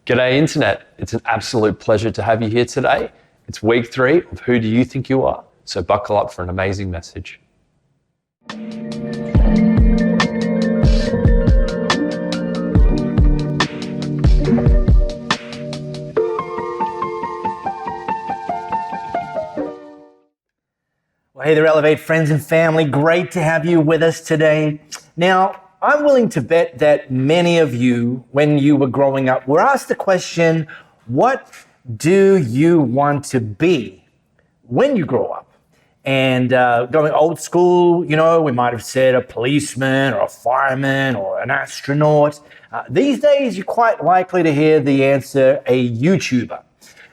G'day Internet, it's an absolute pleasure to have you here today. It's week 3 of Who Do You Think You Are? So buckle up for an amazing message. Well, hey there, Elevate friends and family. Great to have you with us today. Now, I'm willing to bet that many of you, when you were growing up, were asked the question, what do you want to be when you grow up? And going old school, we might have said a policeman or a fireman or an astronaut. These days, you're quite likely to hear the answer, a YouTuber.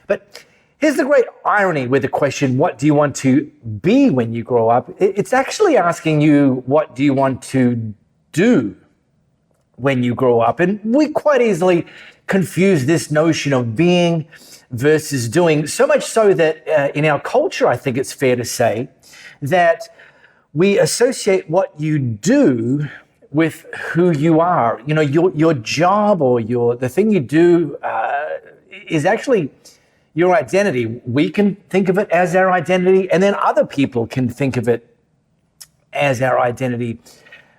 But here's the great irony with the question, what do you want to be when you grow up? It's actually asking you, what do you want to do when you grow up? And we quite easily confuse this notion of being versus doing, so much so that in our culture, I think it's fair to say that we associate what you do with who you are. Your job or the thing you do is actually your identity. We can think of it as our identity, and then other people can think of it as our identity.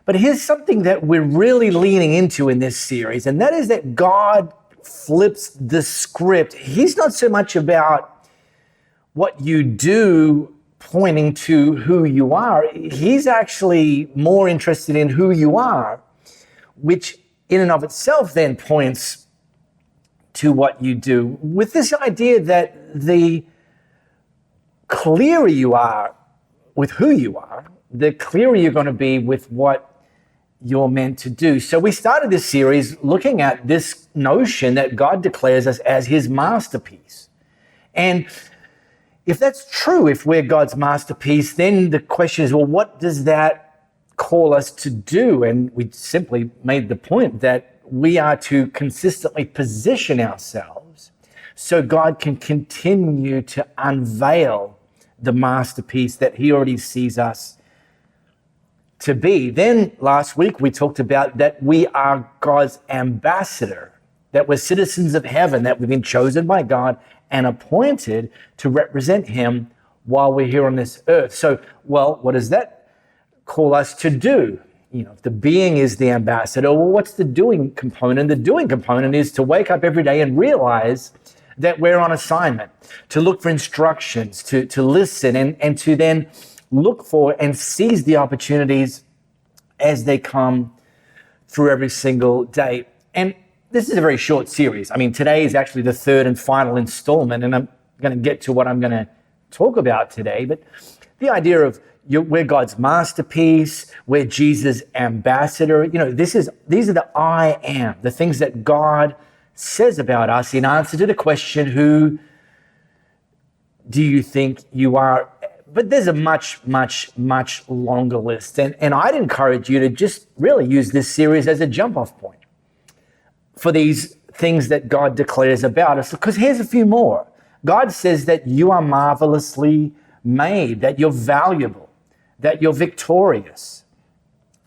But here's something that we're really leaning into in this series, and that is that God flips the script. He's not so much about what you do pointing to who you are. He's actually more interested in who you are, which in and of itself then points to what you do, with this idea that the clearer you are with who you are, the clearer you're going to be with what you're meant to do. So we started this series looking at this notion that God declares us as his masterpiece. And if that's true, if we're God's masterpiece, then the question is, well, what does that call us to do? And we simply made the point that we are to consistently position ourselves so God can continue to unveil the masterpiece that he already sees us to be. Then last week we talked about that we are God's ambassador, that we're citizens of heaven, that we've been chosen by God and appointed to represent him while we're here on this earth. So, well, what does that call us to do? If the being is the ambassador, well, what's the doing component? The doing component is to wake up every day and realize that we're on assignment, to look for instructions, to listen, and to then look for and seize the opportunities as they come through every single day. And this is a very short series. Today is actually the third and final installment, and I'm going to get to what I'm going to talk about today. But the idea of we're God's masterpiece, we're Jesus' ambassador. These are the I am, the things that God says about us in answer to the question, who do you think you are? But there's a much, much, much longer list. And I'd encourage you to just really use this series as a jump-off point for these things that God declares about us. Because here's a few more. God says that you are marvelously made, that you're valuable, that you're victorious,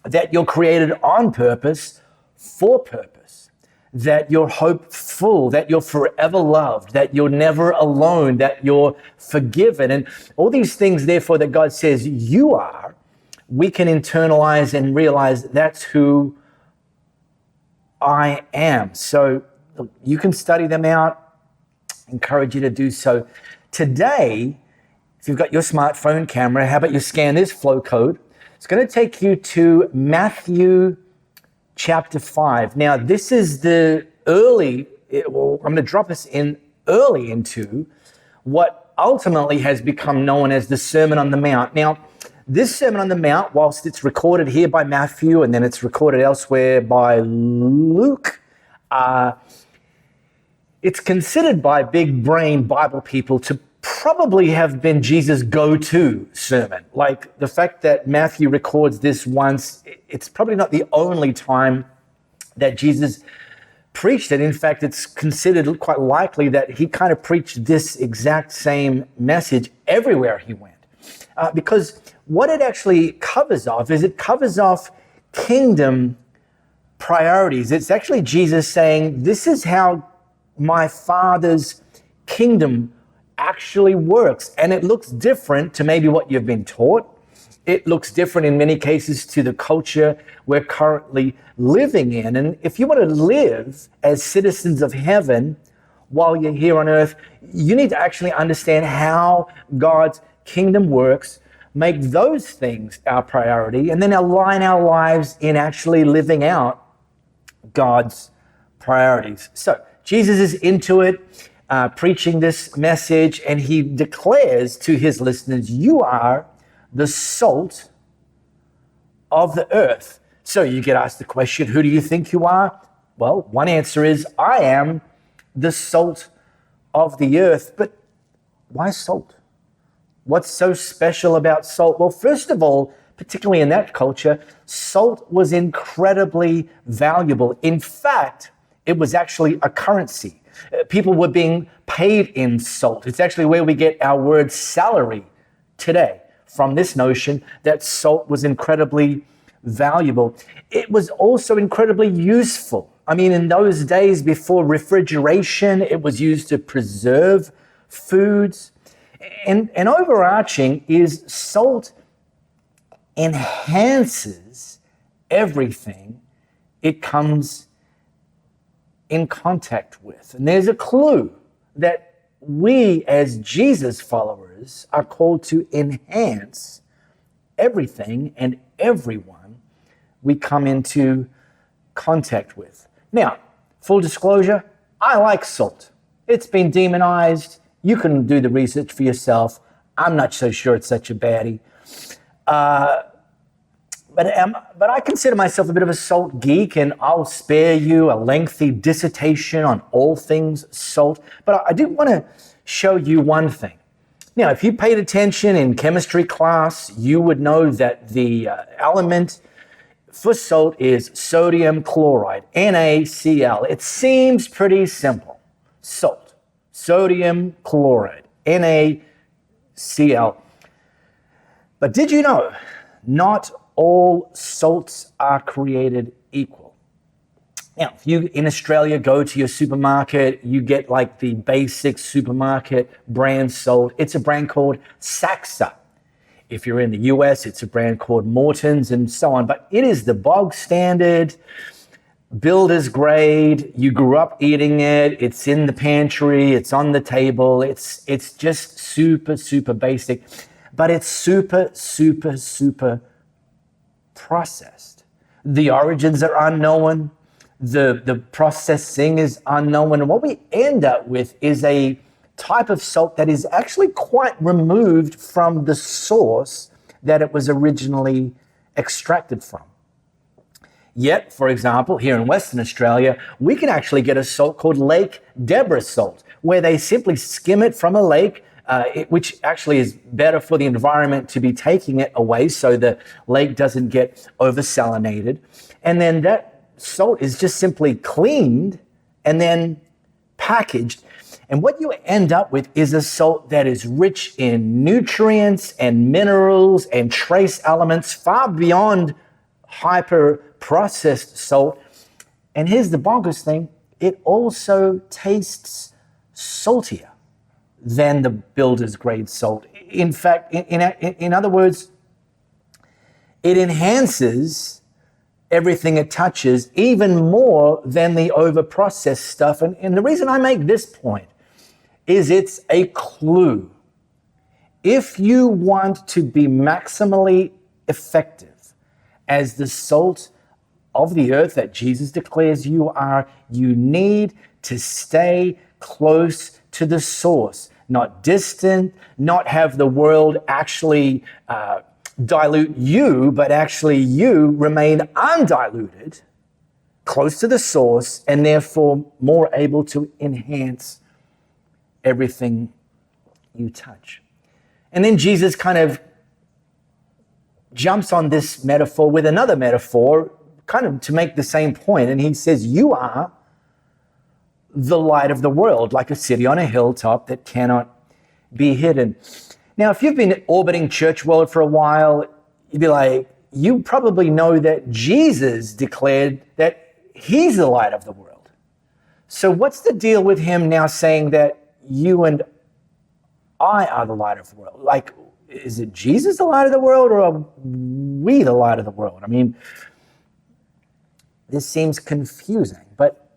that you're created on purpose, for purpose, that you're hopeful, that you're forever loved, that you're never alone, that you're forgiven. And all these things, therefore, that God says you are, we can internalize and realize that's who I am. So you can study them out. I encourage you to do so. Today, if you've got your smartphone camera, how about you scan this flow code? It's going to take you to Matthew chapter 5. Now, this is I'm going to drop us in early into what ultimately has become known as the Sermon on the Mount. Now, this Sermon on the Mount, whilst it's recorded here by Matthew and then it's recorded elsewhere by Luke, it's considered by big brain Bible people to probably have been Jesus' go-to sermon. Like the fact that Matthew records this once, it's probably not the only time that Jesus preached it. In fact, it's considered quite likely that he kind of preached this exact same message everywhere he went. Because what it actually covers off is it covers off kingdom priorities. It's actually Jesus saying, this is how my Father's kingdom actually works. And it looks different to maybe what you've been taught. It looks different in many cases to the culture we're currently living in. And if you want to live as citizens of heaven while you're here on earth, you need to actually understand how God's kingdom works, make those things our priority, and then align our lives in actually living out God's priorities. So Jesus is into it, preaching this message, and he declares to his listeners, you are the salt of the earth. So you get asked the question, who do you think you are? Well, one answer is, I am the salt of the earth. But why salt? What's so special about salt? Well, first of all, particularly in that culture, salt was incredibly valuable. In fact, it was actually a currency. People were being paid in salt. It's actually where we get our word salary today, from this notion that salt was incredibly valuable. It was also incredibly useful. I mean, in those days before refrigeration, it was used to preserve foods. And overarching is salt enhances everything it comes in contact with. And there's a clue that we as Jesus followers are called to enhance everything and everyone we come into contact with. Now, full disclosure, I like salt. It's been demonized. You can do the research for yourself. I'm not so sure it's such a baddie. But I consider myself a bit of a salt geek, and I'll spare you a lengthy dissertation on all things salt. But I do want to show you one thing. Now, if you paid attention in chemistry class, you would know that the element for salt is sodium chloride, NaCl. It seems pretty simple. Salt, sodium chloride, NaCl. But did you know not all salts are created equal? Now, if you in Australia go to your supermarket, you get like the basic supermarket brand salt. It's a brand called Saxa. If you're in the US, it's a brand called Morton's and so on. But it is the bog standard, builder's grade. You grew up eating it. It's in the pantry. It's on the table. It's just super, super basic. But it's super, super, super processed. The origins are unknown. The processing is unknown. And what we end up with is a type of salt that is actually quite removed from the source that it was originally extracted from. Yet, for example, here in Western Australia, we can actually get a salt called Lake Deborah salt, where they simply skim it from a lake, which actually is better for the environment to be taking it away so the lake doesn't get oversalinated. And then that salt is just simply cleaned and then packaged. And what you end up with is a salt that is rich in nutrients and minerals and trace elements far beyond hyper-processed salt. And here's the bonkers thing, it also tastes saltier than the builder's grade salt. In fact, in other words, it enhances everything it touches even more than the over-processed stuff. And the reason I make this point is it's a clue. If you want to be maximally effective as the salt of the earth that Jesus declares you are, you need to stay close to the source, not distant, not have the world actually dilute you, but actually you remain undiluted, close to the source, and therefore more able to enhance everything you touch. And then Jesus kind of jumps on this metaphor with another metaphor, kind of to make the same point. And he says, you are the light of the world, like a city on a hilltop that cannot be hidden. Now, if you've been orbiting church world for a while, you'd be like, you probably know that Jesus declared that he's the light of the world. So what's the deal with him now saying that you and I are the light of the world? Like, is it Jesus the light of the world, or are we the light of the world? I mean, this seems confusing, but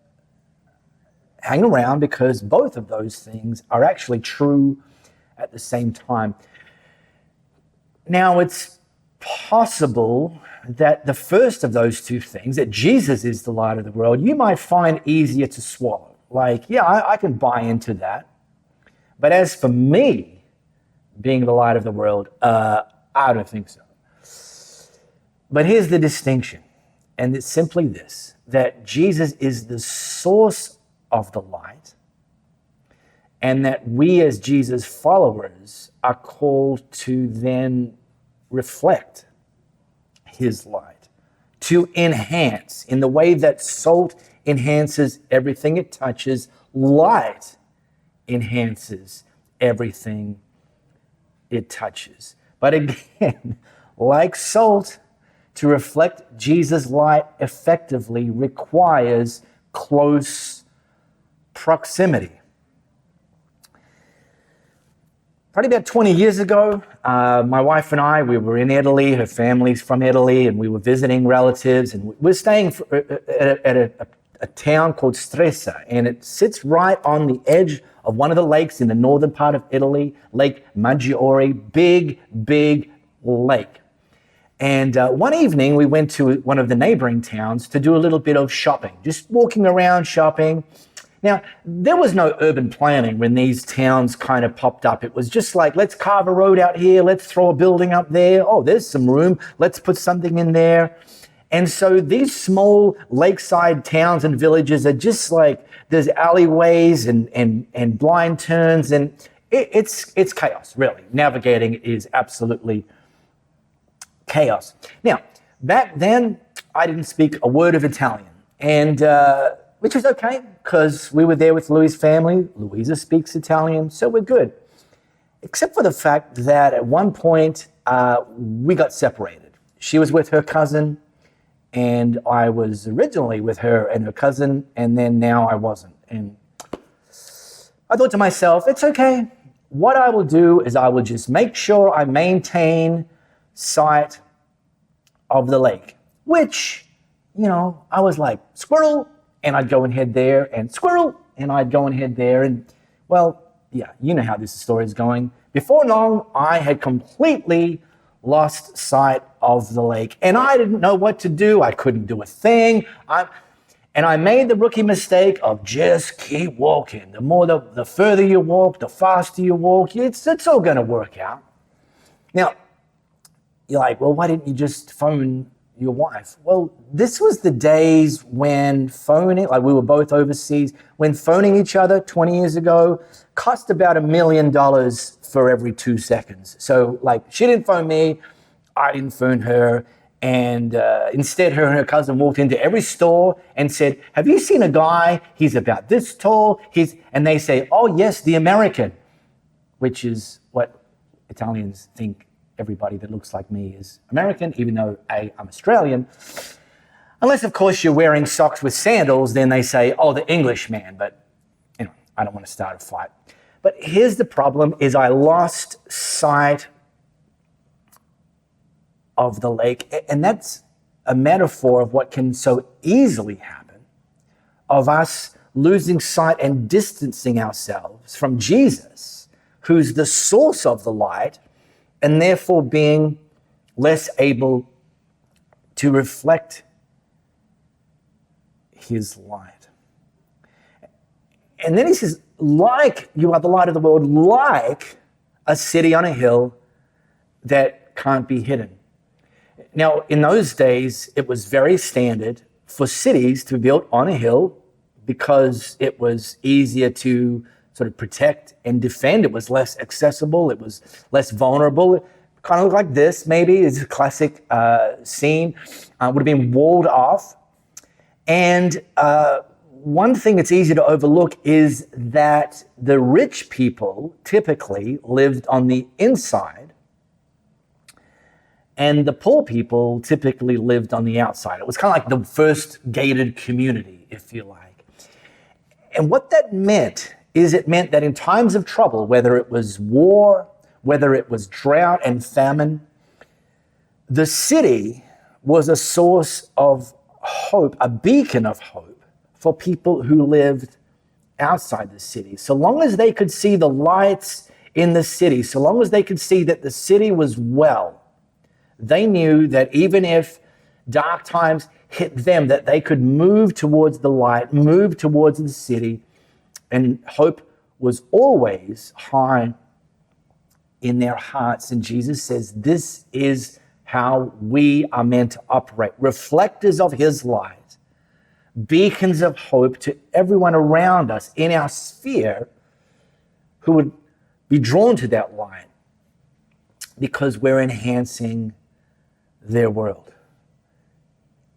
hang around, because both of those things are actually true at the same time. Now, it's possible that the first of those two things, that Jesus is the light of the world, you might find easier to swallow. Like, yeah, I can buy into that. But as for me being the light of the world, I don't think so. But here's the distinction, and it's simply this, that Jesus is the source of the light, and that we as Jesus followers are called to then reflect his light, to enhance in the way that salt enhances everything it touches, light enhances everything it touches. But again, like salt, to reflect Jesus' light effectively requires close proximity. Probably about 20 years ago, my wife and I, we were in Italy. Her family's from Italy, and we were visiting relatives, and we were staying at a town called Stresa, and it sits right on the edge of one of the lakes in the northern part of Italy, Lake Maggiore, big lake. And one evening, we went to one of the neighboring towns to do a little bit of shopping, just walking around shopping. Now, there was no urban planning when these towns kind of popped up. It was just like, let's carve a road out here, let's throw a building up there. Oh, there's some room, let's put something in there. And so these small lakeside towns and villages are just like, there's alleyways and blind turns, and it's chaos, really. Navigating is absolutely chaos. Now, back then, I didn't speak a word of Italian, and which was okay, because we were there with Louis' family. Louisa speaks Italian, so we're good. Except for the fact that at one point, we got separated. She was with her cousin, and I was originally with her and her cousin, and then now I wasn't. And I thought to myself, it's okay. What I will do is I will just make sure I maintain sight of the lake, which, you know, I was like, squirrel, and I'd go and head there, and squirrel, and I'd go and head there. And, well, yeah, you know how this story is going. Before long, I had completely lost sight of the lake, and I didn't know what to do. I couldn't do a thing. And I made the rookie mistake of just keep walking. The further you walk, the faster you walk, it's all going to work out. Now, you're like, well, why didn't you just phone your wife? Well, this was the days when phoning, like we were both overseas, when phoning each other 20 years ago cost about $1 million for every 2 seconds. So like she didn't phone me, I didn't phone her, and instead her and her cousin walked into every store and said, have you seen a guy? He's about this tall. And they say, oh yes, the American, which is what Italians think everybody that looks like me is American, even though I'm Australian. Unless, of course, you're wearing socks with sandals, then they say, oh, the English man. But, you know, I don't want to start a fight. But here's the problem, is I lost sight of the lake. And that's a metaphor of what can so easily happen, of us losing sight and distancing ourselves from Jesus, who's the source of the light, and therefore being less able to reflect his light. And then he says, like you are the light of the world, like a city on a hill that can't be hidden. Now, in those days, it was very standard for cities to be built on a hill because it was easier to sort of protect and defend. It was less accessible. It was less vulnerable. It kind of looked like this, maybe. It's a classic scene. Would have been walled off. And one thing that's easy to overlook is that the rich people typically lived on the inside, and the poor people typically lived on the outside. It was kind of like the first gated community, if you like. And what that meant is it meant that in times of trouble, whether it was war, whether it was drought and famine, the city was a source of hope, a beacon of hope for people who lived outside the city. So long as they could see the lights in the city, so long as they could see that the city was well, they knew that even if dark times hit them, that they could move towards the light, move towards the city, and hope was always high in their hearts. And Jesus says, this is how we are meant to operate, reflectors of his light, beacons of hope to everyone around us in our sphere who would be drawn to that light because we're enhancing their world.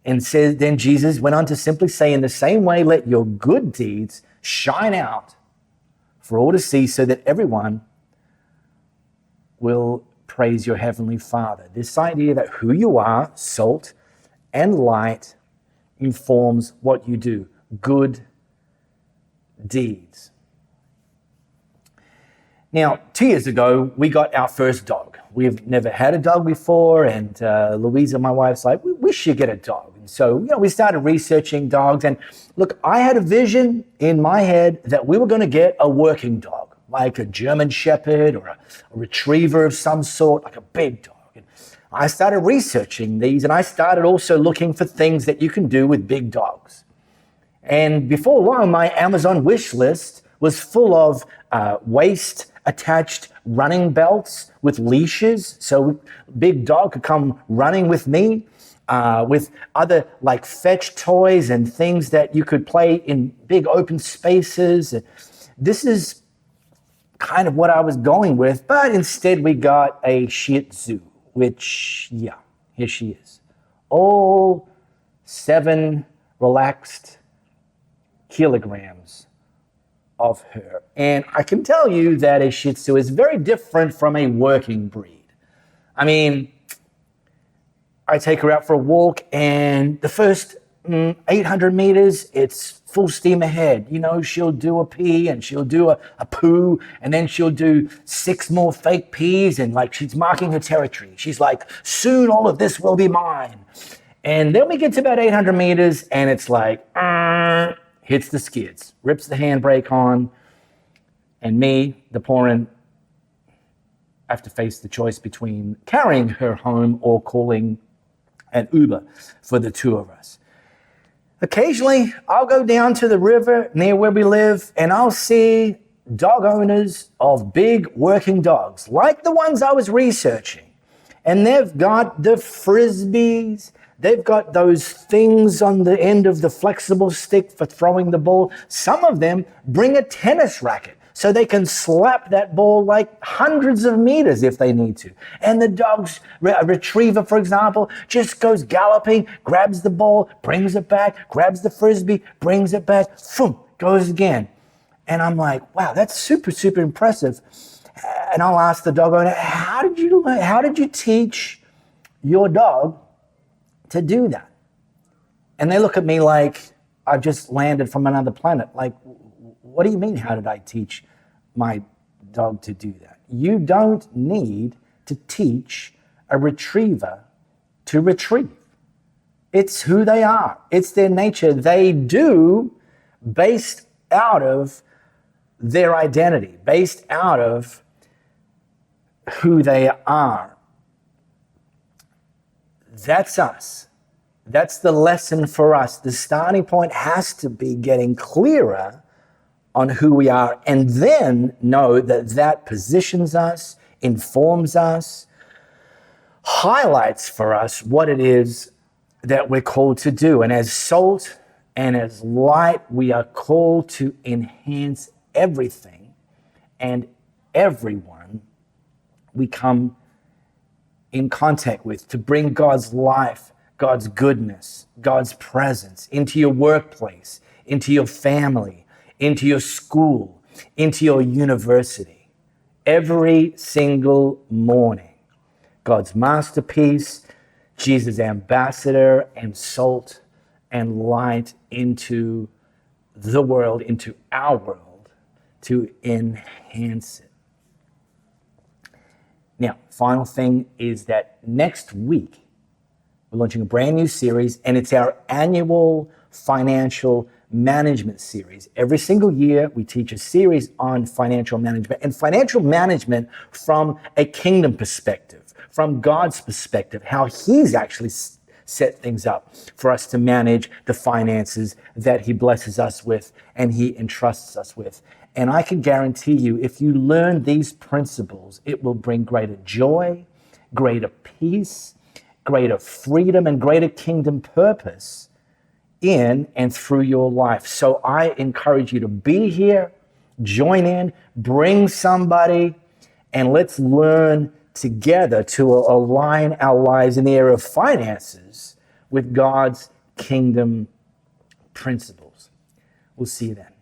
And says, then Jesus went on to simply say, in the same way, let your good deeds shine out for all to see so that everyone will praise your heavenly Father. This idea that who you are, salt and light, informs what you do. Good deeds. Now, 2 years ago, we got our first dog. We've never had a dog before, and Louisa, my wife's like, we should get a dog. And so, we started researching dogs. And look, I had a vision in my head that we were going to get a working dog, like a German Shepherd or a retriever of some sort, like a big dog. And I started researching these, and I started also looking for things that you can do with big dogs. And before long, my Amazon wish list was full of waist-attached running belts with leashes, so big dog could come running with me, with other like fetch toys and things that you could play in big open spaces. This is kind of what I was going with, but instead we got a Shih Tzu, which, here she is. All 7 relaxed kilograms of her. And I can tell you that a Shih Tzu is very different from a working breed. I mean, I take her out for a walk, and the first 800 meters, it's full steam ahead. She'll do a pee, and she'll do a poo, and then she'll do 6 more fake pees, and like she's marking her territory. She's like, soon all of this will be mine. And then we get to about 800 meters, and it's like, hits the skids, rips the handbrake on, and me, the parent, have to face the choice between carrying her home or calling an Uber for the 2 of us. Occasionally, I'll go down to the river near where we live, and I'll see dog owners of big working dogs, like the ones I was researching. And they've got the Frisbees, they've got those things on the end of the flexible stick for throwing the ball. Some of them bring a tennis racket so they can slap that ball like hundreds of meters if they need to. And the dog's retriever, for example, just goes galloping, grabs the ball, brings it back, grabs the Frisbee, brings it back, boom, goes again. And I'm like, wow, that's super, super impressive. And I'll ask the dog owner, how did you teach your dog to do that? And they look at me like I've just landed from another planet. Like, what do you mean, how did I teach my dog to do that? You don't need to teach a retriever to retrieve. It's who they are. It's their nature. They do based out of their identity, based out of who they are. That's us. That's the lesson for us. The starting point has to be getting clearer on who we are, and then know that that positions us, informs us, highlights for us what it is that we're called to do. And as salt and as light, we are called to enhance everything and everyone we come in contact with, to bring God's life, God's goodness, God's presence into your workplace, into your family, into your school, into your university. Every single morning, God's masterpiece, Jesus' ambassador and salt and light into the world into our world to enhance it. Now, final thing is that next week, we're launching a brand new series, and it's our annual financial management series. Every single year, we teach a series on financial management, and financial management from a kingdom perspective, from God's perspective, how He's actually set things up for us to manage the finances that He blesses us with and He entrusts us with. And I can guarantee you, if you learn these principles, it will bring greater joy, greater peace, greater freedom, and greater kingdom purpose in and through your life. So I encourage you to be here, join in, bring somebody, and let's learn together to align our lives in the area of finances with God's kingdom principles. We'll see you then.